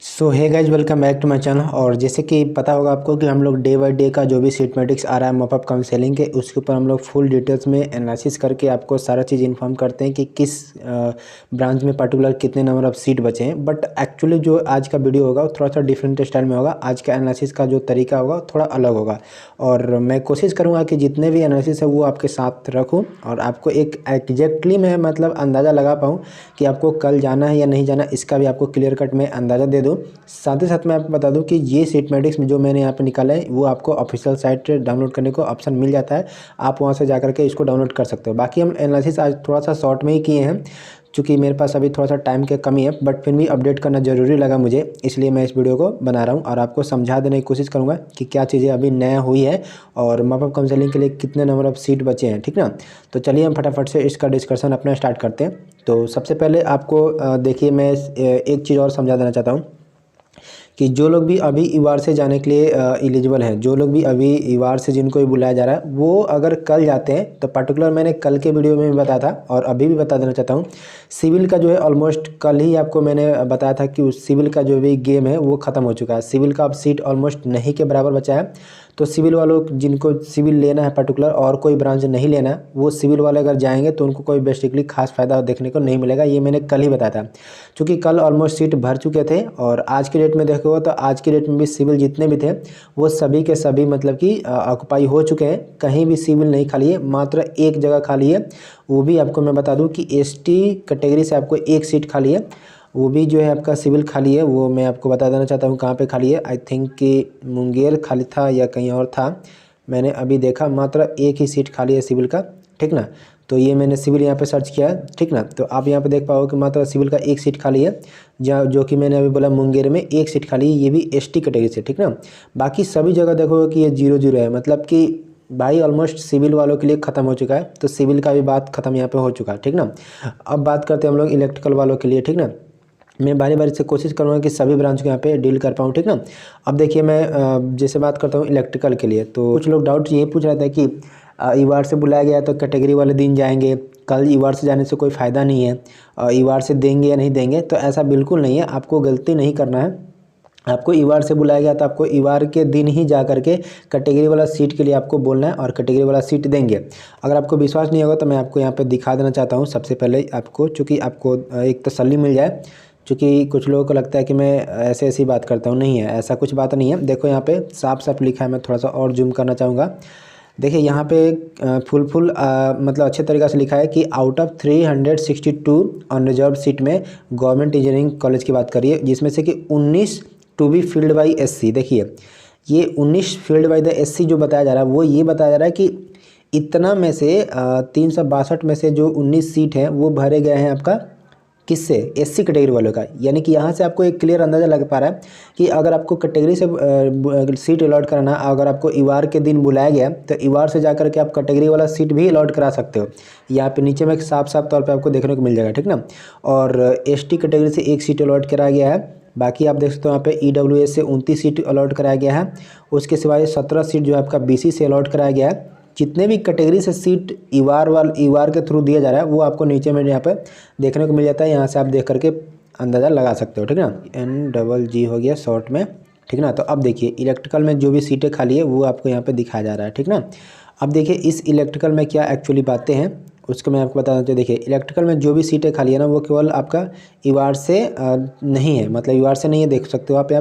So hey guys, welcome back to my channel. और जैसे कि पता होगा आपको कि हम लोग डे बाय डे का जो भी सीट मैट्रिक्स आ रहा है मॉपअप काउंसलिंग के, उसके ऊपर हम लोग फुल डिटेल्स में एनालिसिस करके आपको सारा चीज़ इन्फॉर्म करते हैं कि किस ब्रांच में पर्टिकुलर कितने नंबर ऑफ सीट बचे हैं। बट एक्चुअली जो आज का वीडियो होगा वो थोड़ा सा डिफरेंट स्टाइल में होगा। आज का एनालिसिस का जो तरीका होगा थोड़ा अलग होगा और मैं कोशिश करूँगा कि जितने भी एनालिसिस है वो आपके साथ रखूँ और आपको एक एग्जैक्टली मैं मतलब अंदाज़ा लगा पाऊँ कि आपको कल जाना है या नहीं जाना, इसका भी आपको क्लियर कट में अंदाज़ा दे दूँ। साथ ही साथ मैं आपको बता दूं कि ये सीट मैट्रिक्स में जो मैंने यहाँ पे निकाला है वो आपको ऑफिशियल साइट डाउनलोड करने को ऑप्शन मिल जाता है। आप वहाँ से जाकर के इसको डाउनलोड कर सकते हो। बाकी हम एनालिसिस आज थोड़ा सा शॉर्ट में ही किए हैं क्योंकि मेरे पास अभी थोड़ा सा टाइम की कमी है, बट फिर भी अपडेट करना ज़रूरी लगा मुझे, इसलिए मैं इस वीडियो को बना रहा हूँ और आपको समझा देने की कोशिश करूँगा कि क्या चीज़ें अभी नया हुई है और मॉपअप काउंसलिंग के लिए कितने नंबर ऑफ सीट बचे हैं। ठीक ना, तो चलिए हम फटाफट से इसका डिस्कशन अपना स्टार्ट करते हैं। तो सबसे पहले आपको देखिए, मैं एक चीज़ और समझा देना चाहता हूँ कि जो लोग भी अभी ईवार से जाने के लिए एलिजिबल हैं, जो लोग भी अभी ईवार से जिनको भी बुलाया जा रहा है, वो अगर कल जाते हैं तो पर्टिकुलर मैंने कल के वीडियो में भी बताया था और अभी भी बता देना चाहता हूँ। सिविल का जो है ऑलमोस्ट कल ही आपको मैंने बताया था कि उस सिविल का जो भी गेम है वो ख़त्म हो चुका है। सिविल का अब सीट ऑलमोस्ट नहीं के बराबर बचा है। तो सिविल वालों जिनको सिविल लेना है पर्टिकुलर और कोई ब्रांच नहीं लेना है, वो सिविल वाले अगर जाएंगे तो उनको कोई बेसिकली खास फ़ायदा देखने को नहीं मिलेगा। ये मैंने कल ही बताया था क्योंकि कल ऑलमोस्ट सीट भर चुके थे और आज की डेट में देखो तो आज की डेट में भी सिविल जितने भी थे वो सभी के सभी मतलब कि ऑक्युपाई हो चुके हैं। कहीं भी सिविल नहीं खाली है, मात्र एक जगह खाली है। वो भी आपको मैं बता दूं कि एसटी कैटेगरी से आपको एक सीट खाली है, वो भी जो है आपका सिविल खाली है। वो मैं आपको बता देना चाहता हूँ कहाँ पे खाली है। आई थिंक कि मुंगेर खाली था या कहीं और था, मैंने अभी देखा मात्र एक ही सीट खाली है सिविल का। ठीक ना, तो ये मैंने सिविल यहाँ पे सर्च किया है। ठीक ना, तो आप यहाँ पे देख पाओगे कि मात्र सिविल का एक सीट खाली है, जो कि मैंने अभी बोला मुंगेर में एक सीट खाली है, ये भी एसटी कैटेगरी से। ठीक ना, बाकी सभी जगह देखोगे कि ये 0-0 है, मतलब कि भाई ऑलमोस्ट सिविल वालों के लिए ख़त्म हो चुका है। तो सिविल का भी बात ख़त्म यहाँ पे हो चुका है। ठीक ना, अब बात करते हैं हम लोग इलेक्ट्रिकल वालों के लिए। ठीक ना, मैं बारी बारी से कोशिश करूँगा कि सभी ब्रांच को यहाँ पे डील कर पाऊँ। ठीक ना, अब देखिए मैं जैसे बात करता हूँ इलेक्ट्रिकल के लिए, तो कुछ लोग डाउट ये पूछ रहे थे कि ईवार से बुलाया गया तो कैटेगरी वाले दिन जाएंगे, कल ईवार से जाने से कोई फ़ायदा नहीं है, ईवार से देंगे या नहीं देंगे। तो ऐसा बिल्कुल नहीं है, आपको गलती नहीं करना है। आपको ईवार से बुलाया गया तो आपको ईवार के दिन ही जा करके कैटेगरी वाला सीट के लिए आपको बोलना है और कैटेगरी वाला सीट देंगे। अगर आपको विश्वास नहीं होगा तो मैं आपको यहाँ पे दिखा देना चाहता हूँ। सबसे पहले आपको, चूँकि आपको एक तसल्ली मिल जाए, क्योंकि कुछ लोगों को लगता है कि मैं ऐसे ऐसी बात करता हूँ, नहीं है, ऐसा कुछ बात नहीं है। देखो यहाँ पे साफ साफ लिखा है, मैं थोड़ा सा और जूम करना चाहूँगा। देखिए यहाँ पे फुल मतलब अच्छे तरीक़े से लिखा है कि आउट ऑफ 362 अनरिजर्व सीट में गवर्नमेंट इंजीनियरिंग कॉलेज की बात करिए, जिसमें से कि 19 to be filled by SC. देखिए ये 19 फील्ड बाई द एससी जो बताया जा रहा है, वो ये बताया जा रहा है कि इतना में से 362 में से जो 19 सीट हैं वो भरे गए हैं आपका किससे, एससी कैटेगरी वालों का। यानी कि यहाँ से आपको एक क्लियर अंदाज़ा लग पा रहा है कि अगर आपको कैटेगरी से सीट अलॉट कराना, अगर आपको ईवार के दिन बुलाया गया तो ईवार से जाकर के आप कैटेगरी वाला सीट भी अलॉट करा सकते हो। यहाँ पे नीचे में साफ साफ तौर पे आपको देखने को मिल जाएगा। ठीक ना, और एसटी कैटेगरी से एक सीट अलॉट कराया गया है। बाकी आप देख सकते हो यहाँ पे ईडब्ल्यूएस से 29 सीट अलॉट कराया गया है। उसके सिवाय 17 सीट जो है आपका बीसी से अलॉट कराया गया है। जितने भी कैटेगरी से सीट ईवार के थ्रू दिया जा रहा है वो आपको नीचे में यहाँ पे देखने को मिल जाता है। यहाँ से आप देख करके अंदाज़ा लगा सकते हो। ठीक ना, NGG हो गया शॉर्ट में। ठीक ना, तो अब देखिए इलेक्ट्रिकल में जो भी सीटें खाली है वो आपको यहाँ पे दिखाया जा रहा है। ठीक ना, अब देखिए इस इलेक्ट्रिकल में क्या एक्चुअली बातें हैं उसको मैं आपको बता दूँ। तो देखिए इलेक्ट्रिकल में जो भी सीटें खाली है ना, वो केवल आपका ईवार से नहीं है, मतलब ईवार से नहीं है, देख सकते हो आप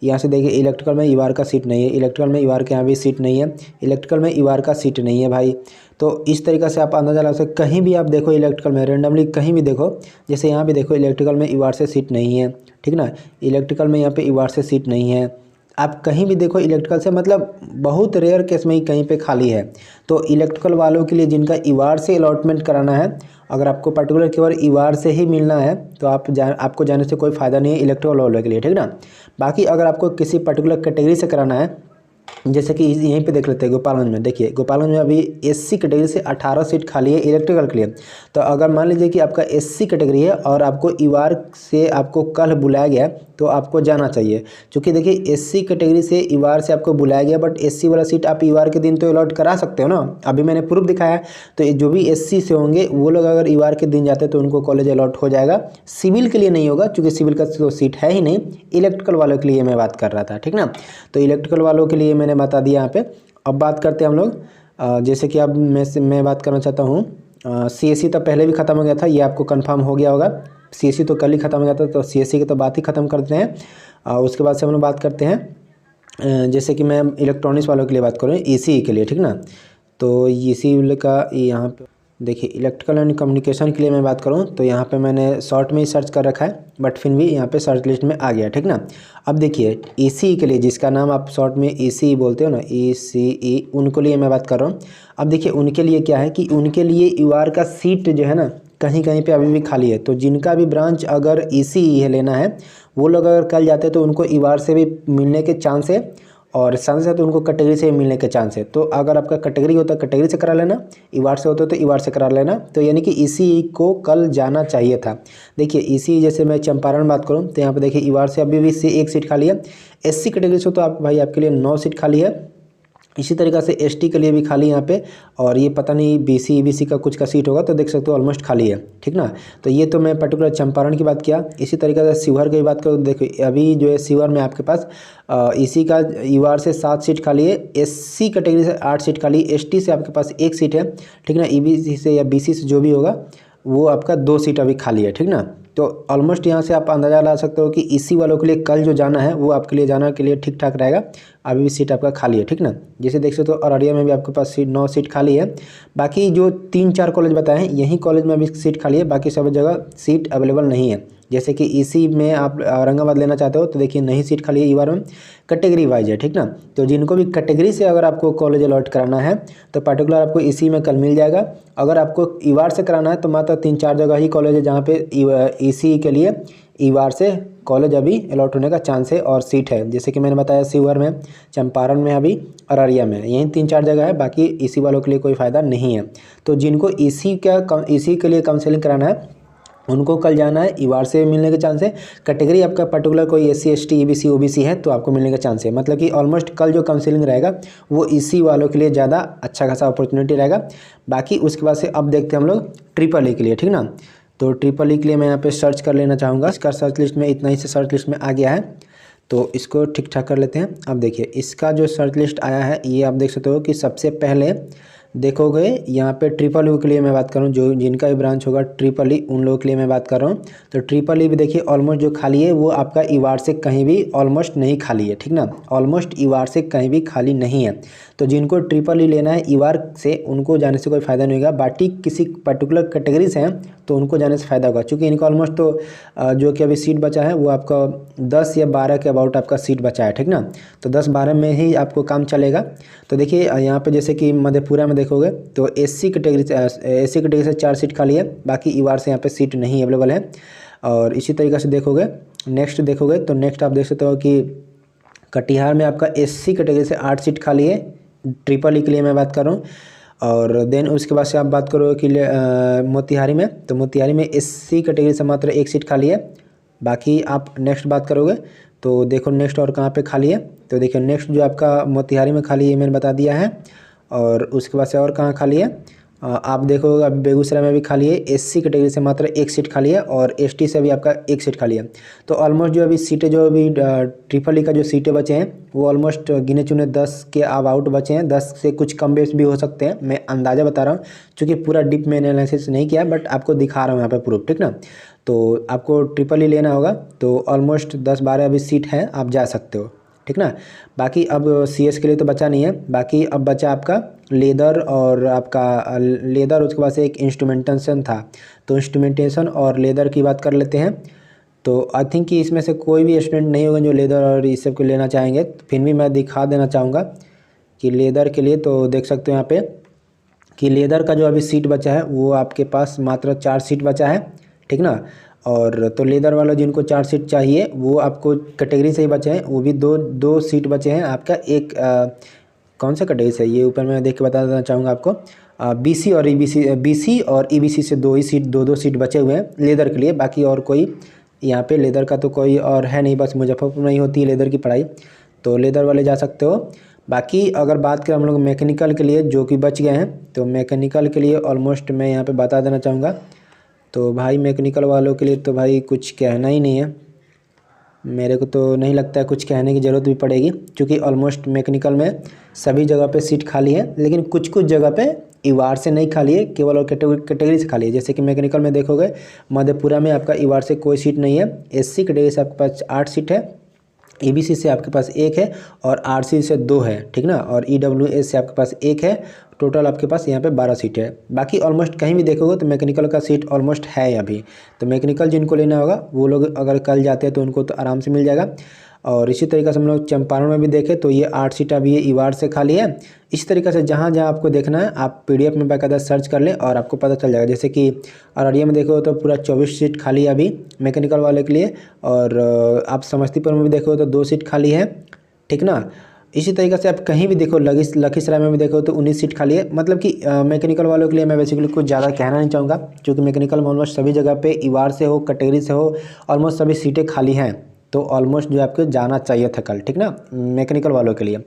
यहाँ से देखिए इलेक्ट्रिकल में ईवार का सीट नहीं है, इलेक्ट्रिकल में ईवार के यहाँ भी सीट नहीं है, इलेक्ट्रिकल में ईवार का सीट नहीं है भाई। तो इस तरीक़े से आप अंदाज़ा लगा सकते, कहीं भी आप देखो इलेक्ट्रिकल में रेंडमली कहीं भी देखो, जैसे यहाँ भी देखो इलेक्ट्रिकल में ईवार से सीट नहीं है। ठीक ना, इलेक्ट्रिकल में यहाँ पे ईवार से सीट नहीं है। आप कहीं भी देखो इलेक्ट्रिकल से, मतलब बहुत रेयर केस में ही कहीं पे खाली है। तो इलेक्ट्रिकल वालों के लिए जिनका ईवार से अलॉटमेंट कराना है, अगर आपको पर्टिकुलर केवल ईवार से ही मिलना है तो आपको जाने से कोई फ़ायदा नहीं है इलेक्ट्रिकल वालों के लिए। ठीक ना, बाकी अगर आपको किसी पर्टिकुलर कैटेगरी से कराना है जैसे कि यहीं पे देख लेते हैं गोपालगंज में। देखिए गोपालगंज में अभी एससी कैटेगरी से 18 सीट खाली है इलेक्ट्रिकल के लिए। तो अगर मान लीजिए कि आपका एससी कैटेगरी है और आपको ईवार से आपको कल बुलाया गया तो आपको जाना चाहिए, क्योंकि देखिए एससी कैटेगरी से ईवार से आपको बुलाया गया, बट एससी वाला सीट आप ईवार के दिन तो अलॉट करा सकते हो ना। अभी मैंने प्रूफ दिखाया। तो जो भी एससी से होंगे वो लोग अगर ईवार के दिन जाते तो उनको कॉलेज अलॉट हो जाएगा। सिविल के लिए नहीं होगा, क्योंकि सिविल का तो सीट है ही नहीं। इलेक्ट्रिकल वालों के लिए मैं बात कर रहा था, ठीक ना। तो इलेक्ट्रिकल वालों के लिए मैंने बता दिया यहाँ पे। अब बात करते हैं हम लोग, जैसे कि अब मैं बात करना चाहता हूँ। सीएससी तो पहले भी ख़त्म हो गया था, ये आपको कंफर्म हो गया होगा। सीएससी तो कल ही ख़त्म हो गया था, तो सीएससी की तो बात ही ख़त्म करते हैं। उसके बाद से हम लोग बात करते हैं, जैसे कि मैं इलेक्ट्रॉनिक्स वालों के लिए बात करूँ, ईसीई के लिए, ठीक ना। तो ईसीई का यहाँ पे देखिए इलेक्ट्रिकल एंड कम्युनिकेशन के लिए मैं बात करूँ तो यहाँ पे मैंने शॉर्ट में ही सर्च कर रखा है, बट फिर भी यहाँ पे सर्च लिस्ट में आ गया, ठीक ना। अब देखिए ईसीई के लिए, जिसका नाम आप शॉर्ट में ईसीई बोलते हो ना, ईसीई, उनको लिए मैं बात कर रहा हूँ। अब देखिए उनके लिए क्या है कि उनके लिए ईवार का सीट जो है ना कहीं कहीं पे अभी भी खाली है। तो जिनका भी ब्रांच अगर ईसीई है लेना है, वो लोग अगर कल जाते तो उनको ईवार से भी मिलने के चांस है, और साथ साथ उनको कैटेगरी से मिलने के चांस है। तो अगर आपका कैटेगरी होता है कैटेगरी से करा लेना, ईवार से होता है तो ईवार से करा लेना। तो यानी कि ईसीई को कल जाना चाहिए था। देखिए ईसीई, जैसे मैं चंपारण बात करूं तो यहाँ पे देखिए ईवार से अभी भी एक सीट खाली है। एससी कैटेगरी से तो आप भाई आपके लिए 9 सीट खाली है। इसी तरीक़ा से एसटी के लिए भी खाली यहाँ पे, और ये पता नहीं बीसी ईबीसी का कुछ का सीट होगा, तो देख सकते हो ऑलमोस्ट खाली है, ठीक ना। तो ये तो मैं पर्टिकुलर चंपारण की बात किया। इसी तरीके से शिवहर की बात करूँ, देखो अभी जो है शिवहर में आपके पास इसी का ईवार से 7 सीट खाली है, एससी कैटेगरी से 8 सीट खाली, एसटी से आपके पास 1 सीट है, ठीक ना। ईबीसी से या बीसी से जो भी होगा वो आपका 2 सीट अभी खाली है, ठीक ना। तो ऑलमोस्ट यहाँ से आप अंदाज़ा लगा सकते हो कि इसी वालों के लिए कल जो जाना है वो आपके लिए जाना के लिए ठीक ठाक रहेगा। अभी भी सीट आपका खाली है, ठीक ना। जैसे देख सकते हो अररिया में भी आपके पास 9 सीट खाली है। बाकी जो 3-4 कॉलेज बताए हैं यही कॉलेज में अभी सीट खाली है, बाकी सब जगह सीट अवेलेबल नहीं है। जैसे कि इसी में आप औरंगाबाद लेना चाहते हो तो देखिए नहीं सीट खाली है ईवार में, कैटेगरी वाइज है, ठीक ना। तो जिनको भी कैटेगरी से अगर आपको कॉलेज अलॉट कराना है तो पर्टिकुलर आपको इसी में कल मिल जाएगा। अगर आपको ईवार से कराना है तो मात्र 3-4 जगह ही कॉलेज है जहाँ पे ईसी के लिए ईवार से कॉलेज अभी अलॉट होने का चांस है और सीट है। जैसे कि मैंने बताया शिवहर में, चंपारण में, अभी अररिया में, यही 3-4 जगह है। बाकी इसी वालों के लिए कोई फ़ायदा नहीं है। तो जिनको इसी के लिए काउंसलिंग कराना है उनको कल जाना है, ईवार से मिलने के चांस है। कैटेगरी आपका पर्टिकुलर कोई एससी एसटी ईबीसी ओबीसी है तो आपको मिलने का चांस है। मतलब कि ऑलमोस्ट कल जो काउंसलिंग रहेगा वो इसी वालों के लिए ज़्यादा अच्छा खासा अपॉर्चुनिटी रहेगा। बाकी उसके बाद से अब देखते हैं हम लोग ट्रिपल ई के लिए, ठीक ना। तो ट्रिपल ई के लिए मैं यहाँ पे सर्च कर लेना चाहूँगा। इसका सर्च लिस्ट में इतना ही से सर्च लिस्ट में आ गया है, तो इसको ठीक ठाक कर लेते हैं। अब देखिए इसका जो सर्च लिस्ट आया है ये आप देख सकते हो कि सबसे पहले देखोगे यहाँ पे ट्रिपल यू के लिए मैं बात करूँ, जो जिनका भी ब्रांच होगा ट्रिपल ई उन लोगों के लिए मैं बात कर रहा हूँ। तो ट्रिपल ई भी देखिए ऑलमोस्ट जो खाली है वो आपका ईवार से कहीं भी ऑलमोस्ट नहीं खाली है, ठीक ना। ऑलमोस्ट ईवार से कहीं भी खाली नहीं है। तो जिनको ट्रिपल ई लेना है ईवार से उनको जाने से कोई फ़ायदा नहीं होगा। बाकी किसी पर्टिकुलर कैटेगरी से हैं तो उनको जाने से फ़ायदा होगा, क्योंकि इनको ऑलमोस्ट तो जो कि अभी सीट बचा है वो आपका 10 या 12 के अबाउट आपका सीट बचा है, ठीक ना। तो 10-12 में ही आपको काम चलेगा। तो देखिए यहाँ पे जैसे कि मधेपुरा में देखोगे तो एससी कैटेगरी से 4 सीट खाली है, बाकी ईवार से यहाँ पे सीट नहीं अवेलेबल है। और इसी तरीके से देखोगे नेक्स्ट आप देख सकते हो कि कटिहार में आपका एससी कैटेगरी से 8 सीट खाली है, ट्रिपल ई के लिए मैं बात कर रहा हूँ। और देन उसके बाद से आप बात करो कि मोतिहारी में, तो मोतिहारी में एससी कैटेगरी से मात्र 1 सीट खाली है। बाकी आप नेक्स्ट बात करोगे तो देखो नेक्स्ट और कहाँ पे खाली है। तो देखिए नेक्स्ट जो आपका मोतिहारी में खाली है मैंने बता दिया है। और उसके बाद से और कहाँ खाली है आप देखोगे, अब बेगूसराय में भी खाली है, एससी कैटेगरी से मात्र 1 सीट खाली है, और एसटी से भी आपका 1 सीट खाली है। तो ऑलमोस्ट जो अभी सीटें जो अभी ट्रिपल ई का जो सीटें बचे हैं वो ऑलमोस्ट गिने चुने 10 के अबाउट बचे हैं। 10 से कुछ कम बेस भी हो सकते हैं, मैं अंदाज़ा बता रहा हूँ, क्योंकि पूरा डीप में एनालिसिस नहीं किया, बट आपको दिखा रहा हूँ यहाँ पे प्रूफ, ठीक ना। तो आपको ट्रिपल ई लेना होगा तो ऑलमोस्ट 10-12 अभी सीट है, आप जा सकते हो, ठीक ना। बाकी अब सीएस के लिए तो बचा नहीं है, बाकी अब बचा आपका लेदर और आपका लेदर, उसके बाद से एक इंस्ट्रूमेंटेशन था। तो इंस्ट्रूमेंटेशन और लेदर की बात कर लेते हैं। तो आई थिंक कि इसमें से कोई भी स्टूडेंट नहीं होगा जो लेदर और इस सब को लेना चाहेंगे। फिर भी मैं दिखा देना चाहूँगा कि लेदर के लिए तो देख सकते हो यहाँ पे कि लेदर का जो अभी सीट बचा है वो आपके पास मात्र 4 सीट बचा है, ठीक ना। और तो लेदर वाला जिनको 4 सीट चाहिए वो आपको कैटेगरी से ही बचे हैं, वो भी दो सीट बचे हैं आपका। एक कौन सा कैटेगरी से ये ऊपर मैं देख के बता देना चाहूँगा आपको। बीसी और ईबीसी से 2 ही सीट, 2 सीट बचे हुए हैं लेदर के लिए। बाकी और कोई यहाँ पे लेदर का तो कोई और है नहीं, बस मुजफ्फरपुर में ही होती है लेदर की पढ़ाई, तो लेदर वाले जा सकते हो। बाकी अगर बात करें हम लोग मैकेनिकल के लिए जो कि बच गए हैं, तो मैकेनिकल के लिए ऑलमोस्ट मैं यहाँ पे बता देना चाहूँगा। तो भाई मैकेनिकल वालों के लिए तो भाई कुछ कहना ही नहीं है, मेरे को तो नहीं लगता है कुछ कहने की ज़रूरत भी पड़ेगी, क्योंकि ऑलमोस्ट मैकेनिकल में सभी जगह पे सीट खाली है। लेकिन कुछ कुछ जगह पे ईवार से नहीं खाली है, केवल और कैटेगरी से खाली है। जैसे कि मैकेनिकल में देखोगे मधेपुरा में आपका ईवार से कोई सीट नहीं है, एससी कैटेगरी से आपके पास 8 सीट है, ईबीसी से आपके पास 1 है और आरसी से 2 है, ठीक ना, और ईडब्ल्यूएस से आपके पास 1 है। टोटल आपके पास यहाँ पे 12 सीट है। बाकी ऑलमोस्ट कहीं भी देखोगे तो मैकेनिकल का सीट ऑलमोस्ट है अभी। तो मैकेनिकल जिनको लेना होगा वो लोग अगर कल जाते हैं तो उनको तो आराम से मिल जाएगा। और इसी तरीके से हम लोग चंपारण में भी देखें तो ये 8 सीट अभी ये ईवार से खाली है। इसी तरीके से जहाँ जहाँ आपको देखना है आप पीडीएफ में बाकायदा सर्च कर लें और आपको पता चल जाएगा। जैसे कि अररिया में देखो तो पूरा 24 सीट खाली है अभी मैकेनिकल वाले के लिए, और आप समस्तीपुर में भी देखो तो 2 सीट खाली है, ठीक ना। इसी तरीके से आप कहीं भी देखो लखीसराय में भी देखो तो 19 सीट खाली है। मतलब कि मैकेनिकल वालों के लिए मैं बेसिकली कुछ ज़्यादा कहना नहीं चाहूँगा, क्योंकि मैकेनिकल में ऑलमोस्ट सभी जगह पे ईवार से हो कैटेगरी से हो ऑलमोस्ट सभी सीटें खाली हैं। तो ऑलमोस्ट जो आपको जाना चाहिए था कल, ठीक ना, मैकेनिकल वालों के लिए।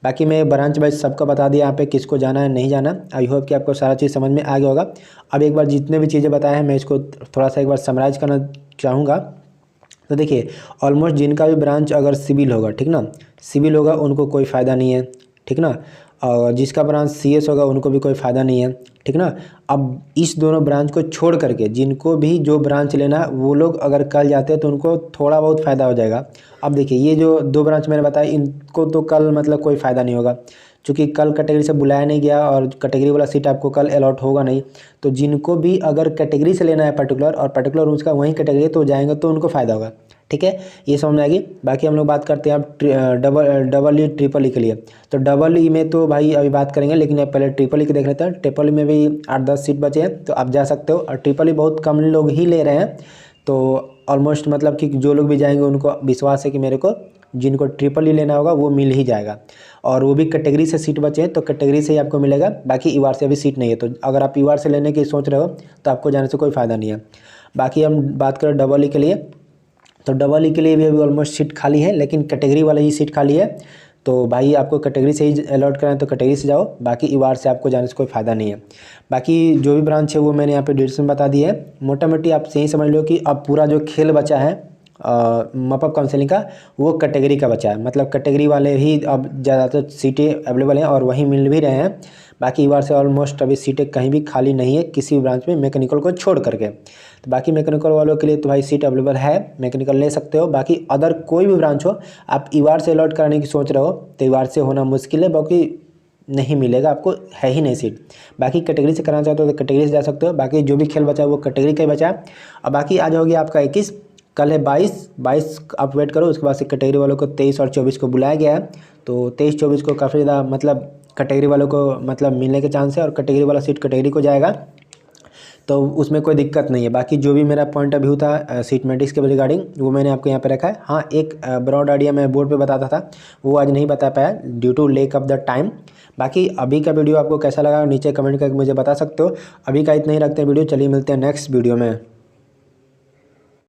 बाकी मैं ब्रांच वाइज सबका बता दिया यहाँ पे किसको जाना है नहीं जाना। आई होप कि आपको सारा चीज़ समझ में आ गया होगा। अब एक बार जितने भी चीज़ें बताए हैं मैं इसको थोड़ा सा एक बार समराइज़ करना चाहूँगा। तो देखिए ऑलमोस्ट जिनका भी ब्रांच अगर सिविल होगा, ठीक ना, सिविल होगा उनको कोई फ़ायदा नहीं है, ठीक ना, और जिसका ब्रांच सीएस होगा उनको भी कोई फ़ायदा नहीं है, ठीक ना। अब इस दोनों ब्रांच को छोड़ करके जिनको भी जो ब्रांच लेना है वो लोग अगर कल जाते हैं तो उनको थोड़ा बहुत फ़ायदा हो जाएगा। अब देखिए ये जो 2 ब्रांच मैंने बताया इनको तो कल मतलब कोई फ़ायदा नहीं होगा, क्योंकि कल कैटेगरी से बुलाया नहीं गया और कैटेगरी वाला सीट आपको कल अलॉट होगा नहीं। तो जिनको भी अगर कैटेगरी से लेना है पर्टिकुलर और पर्टिकुलर उसका वहीं कैटेगरी तो जाएंगे तो उनको फ़ायदा होगा, ठीक है, ये समझ में आएगी। बाकी हम लोग बात करते हैं अब डबल ई ट्रिपल ई के लिए। तो डबल ई में तो भाई अभी बात करेंगे, लेकिन अब पहले ट्रिपल ई के देख लेते हैं। ट्रिपल ई में भी 8-10 सीट बचे हैं तो आप जा सकते हो, और ट्रिपल ई बहुत कम लोग ही ले रहे हैं। तो ऑलमोस्ट मतलब कि जो लोग भी जाएंगे उनको विश्वास है कि मेरे को जिनको ट्रिपल ई लेना होगा वो मिल ही जाएगा, और वो भी कैटेगरी से सीट बचे हैं तो कैटेगरी से ही आपको मिलेगा। बाकी ईवार से अभी सीट नहीं है, तो अगर आप ईवार से लेने की सोच रहे हो तो आपको जाने से कोई फ़ायदा नहीं है। बाकी हम बात करें डबल ई के लिए, तो डबल ई के लिए भी अभी ऑलमोस्ट सीट खाली है, लेकिन कैटेगरी वाला ही सीट खाली है। तो भाई आपको कैटेगरी से ही अलॉट कराएं तो कैटेगरी से जाओ, बाकी ईवार से आपको जाने से कोई फ़ायदा नहीं है। बाकी जो भी ब्रांच है वो मैंने यहाँ पे डिटेल्स में बता दी है। मोटा मोटी आप यही समझ लो कि अब पूरा जो खेल बचा है मॉपअप काउंसलिंग का वो कैटेगरी का बचा है। मतलब कैटेगरी वाले ही अब ज़्यादातर सीटें अवेलेबल हैं और वहीं मिल भी रहे हैं। बाकी बार से ऑलमोस्ट अभी सीटें कहीं भी खाली नहीं है किसी भी ब्रांच में मैकेनिकल को छोड़ करके। तो बाकी मैकेनिकल वालों के लिए तो भाई सीट अवेलेबल है, मैकेनिकल ले सकते हो। बाकी अदर कोई भी ब्रांच हो आप ईवार से अलॉट कराने की सोच रहे हो तो ईवार से होना मुश्किल है, बाकी नहीं मिलेगा आपको, है ही नहीं सीट। बाकी कैटेगरी से कराना चाहते हो तो कैटेगरी से जा सकते हो। बाकी जो भी खेल बचा है वो कैटेगरी का ही बचा है। अब बाकी आज हो गया आपका 21, कल है 22 आप वेट करो। उसके बाद से कैटेगरी वालों को 23 और 24 को बुलाया गया है। तो 23-24 को काफ़ी ज़्यादा मतलब कैटेगरी वालों को मतलब मिलने के चांस है, और कैटेगरी वाला सीट कैटेगरी को जाएगा, तो उसमें कोई दिक्कत नहीं है। बाकी जो भी मेरा पॉइंट ऑफ व्यू था सीटमेटिक्स के रिगार्डिंग वो मैंने आपको यहाँ पे रखा है। हाँ, एक ब्रॉड आइडिया मैं बोर्ड पे बताता था वो आज नहीं बता पाया due to lack of the time. बाकी अभी का वीडियो आपको कैसा लगा नीचे कमेंट करके मुझे बता सकते हो। अभी का इतना ही रखते हैं वीडियो, चलिए मिलते हैं नेक्स्ट वीडियो में।